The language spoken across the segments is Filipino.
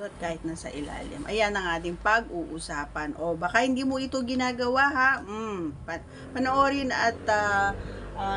at kahit nasa ilalim. Ayan ang ating pag-uusapan. O baka hindi mo ito ginagawa ha. Panoorin at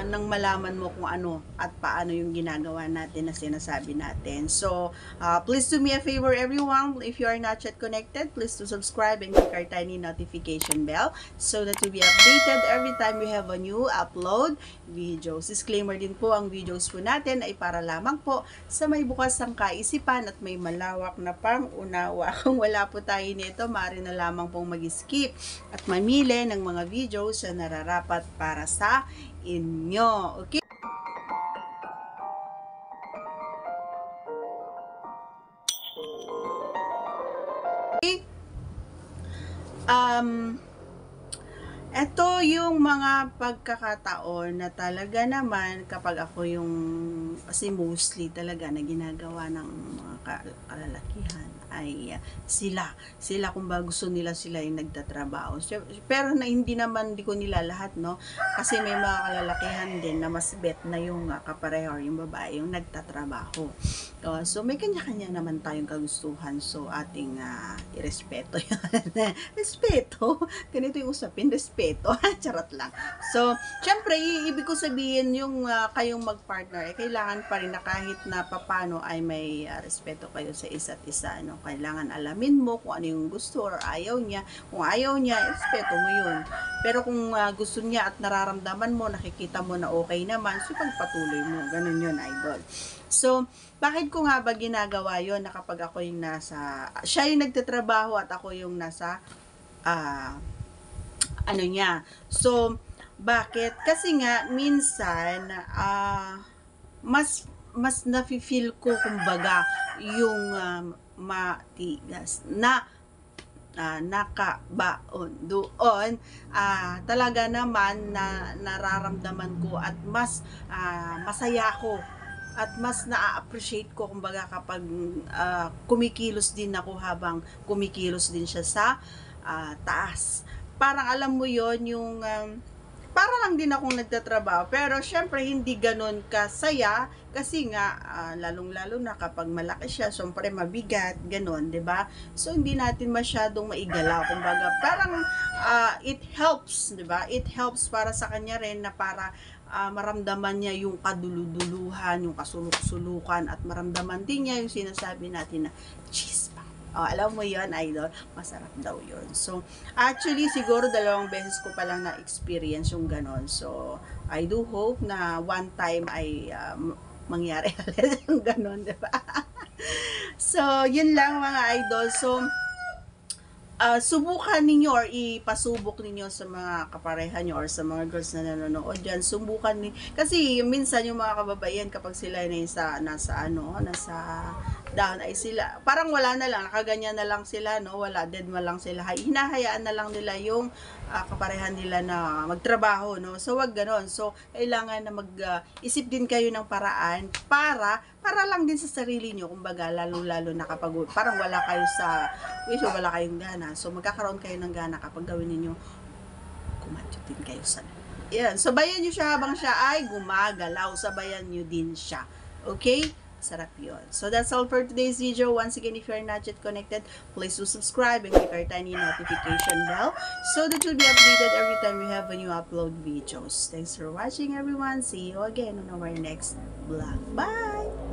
nang malaman mo kung ano at paano yung ginagawa natin na sinasabi natin. So, please do me a favor everyone. If you are not yet connected, please do subscribe and click our tiny notification bell so that you'll be updated every time we have a new upload videos. Disclaimer din po, ang videos po natin ay para lamang po sa may bukas ng kaisipan at may malawak na pang-unawa. Kung wala po tayo nito, maaari na lamang pong mag-skip at mamili ng mga videos na nararapat para sa inyo. Okay? Ito yung mga pagkakataon na talaga naman kapag ako yung, kasi mostly talaga na ginagawa ng mga kalalakihan ay sila kung ba gusto nila sila yung nagtatrabaho. Pero na hindi naman di ko nila lahat, no? Kasi may mga kalalakihan din na mas bet na yung kapareho yung babae yung nagtatrabaho. So may kanya-kanya naman tayong kagustuhan. So ating irespeto yan. Respeto. Ganito yung usapin, respeto. Charot lang. So, syempre, ibig ko sabihin yung kayong magpartner, kailangan pa rin na kahit na papano ay may respeto kayo sa isa't isa. No? Kailangan alamin mo kung ano yung gusto or ayaw niya. Kung ayaw niya, respeto mo yun. Pero kung gusto niya at nararamdaman mo, nakikita mo na okay naman, so pagpatuloy mo. Ganun yun, idol. So, bakit ko nga ba ginagawa yun na kapag ako yung siya yung nagtatrabaho at ako yung nasa ano niya. So, bakit? Kasi nga, minsan, mas nafe-feel ko, kumbaga, yung matigas na nakabaon doon, talaga naman na nararamdaman ko at mas masaya ko at mas na-appreciate ko, kumbaga, kapag kumikilos din ako habang kumikilos din siya sa taas. Parang alam mo yon yung para lang din akong nagtatrabaho, pero syempre hindi ganun kasaya kasi nga lalong-lalo na kapag malaki siya, syempre mabigat, ganun, 'di ba? So hindi natin masyadong maigalaw, kumbaga parang it helps, 'di ba? It helps para sa kanya rin na para maramdaman niya yung kaduluduluhan, yung kasuluk-sulukan at maramdaman din niya yung sinasabi natin na cheese. Alam mo yon, idol, masarap daw yon. So, actually, siguro 2 beses ko pa lang na-experience yung ganon. So, I do hope na one time ay mangyari ulit yung ganon, diba? So, yun lang mga idol. So, subukan ninyo or ipasubok ninyo sa mga kapareha nyo or sa mga girls na nanonood dyan, subukan ninyo. Kasi minsan yung mga kababaihan kapag sila nasa down ay sila, parang wala na lang, nakaganyan na lang sila, no? Wala, dead ma lang sila. Hinahayaan na lang nila yung kaparehan nila na magtrabaho, no? So, wag ganon. So, kailangan na mag-isip din kayo ng paraan para lang din sa sarili nyo, kumbaga, lalo-lalo na kapag parang wala kayo wala kayong gana. So, magkakaroon kayo ng gana kapag gawin ninyo, kumadyo din kayo sa yan. Sabayan nyo siya habang siya ay gumagalaw. Sabayan nyo din siya. Okay? Sarap yun. So, that's all for today's video. Once again, if you are not yet connected, please do subscribe and click our tiny notification bell so that you'll be updated every time we have a new upload videos. Thanks for watching, everyone. See you again on our next vlog. Bye!